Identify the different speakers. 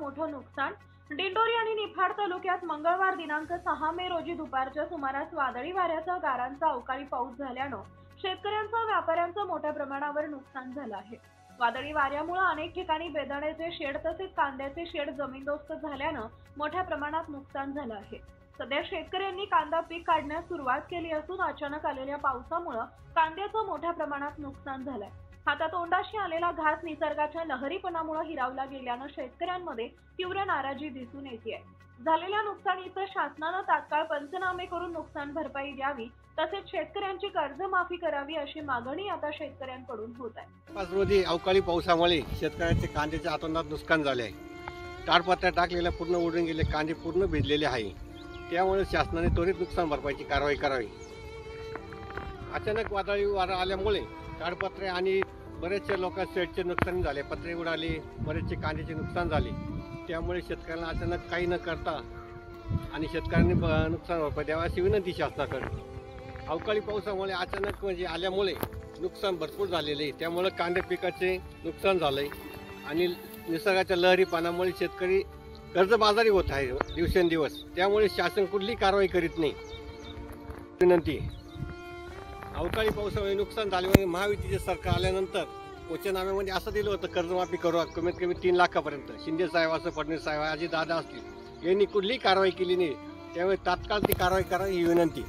Speaker 1: मोठं नुकसान। दिंडोरी आणि निफाड तालुक्यात मंगळवार दिनांक 6 मे रोजी दुपारच्या सुमारास वादळी वाऱ्यासह गारांचा अवकाळी पाऊस झाल्यानं शेतकऱ्यांचं व्यापाऱ्यांचं मोठ्या प्रमाणावर नुकसान झालं आहे। वादळी वाऱ्यामुळे अनेक ठिकाणी बेदाण्याचे शेड तसेच कांद्याचे शेड जमीनदोस्त झाल्यानं मोठ्या प्रमाणात नुकसान झालं आहे। सध्या शेतकऱ्यांनी कांदा पीक काढण्यास सुरुवात केली असून अचानक आलेल्या पावसामुळे कांद्याचं मोठ्या प्रमाणात नुकसान झालंय। हातातोंडाशी आलेला घास निसर्गाच्या लहरीपणामुळे हिरावला गेल्यानं शेतकऱ्यांमध्ये तीव्र नाराजी दिसून येते। झालेल्या नुकसानीचं शासनानं तात्काळ पंचनामे करून नुकसान भरपाई द्यावी तसेच शेतकऱ्यांची कर्जमाफी करावी अशी मागणी आता शेतकऱ्यांकडून होत आहे।
Speaker 2: 5 रोजी अवकाळी पावसामुळे शेतकऱ्यांचे कांद्याच्या हातोंडात नुकसान झाले आहे। ताडपत्र्या टाकलेल्या पूर्ण उडून गेले, कांदे पूर्ण भिजलेले आहे। त्यामुळे शासनाने त्वरित नुकसान भरपाईची कारवाई करावी। अचानक वादळी वारा आल्यामुळे ताडपत्रे आणि बरेचशा लोकांचे शेडचे नुकसान झाले, पत्रे उडाले, बरेचसे कांद्याचे नुकसान झाले। त्यामुळे शेतकऱ्यांना अचानक काही न करता आणि शेतकऱ्यांनी नुकसान भरपाई द्यावी अशी विनंती शासनाकडे। अवकाळी पावसामुळे अचानक आल्यामुळे नुकसान भरपूर झालेले आहे। त्यामुळे कांदे पिकाचे नुकसान झालंय आणि निसर्गाच्या लहरीपणामुळे शेतकरी कर्जबाजारी होत आहे दिवसेंदिवस। त्यामुळे शासन कुठलीही कारवाई करीत नाही। विनंती, अवकाळी पावसामुळे नुकसान झाल्यामुळे महायुतीचे सरकार आल्यानंतर वचननाम्यामध्ये असं दिलं होतं कर्जमाफी करू कमीत कमी 3 लाखापर्यंत। शिंदे साहेब असं, फडणवीस साहेब, अजित दादा असतील, यांनी कुठलीही कारवाई केली नाही। त्यामुळे तात्काळ ती कारवाई करावी ही विनंती।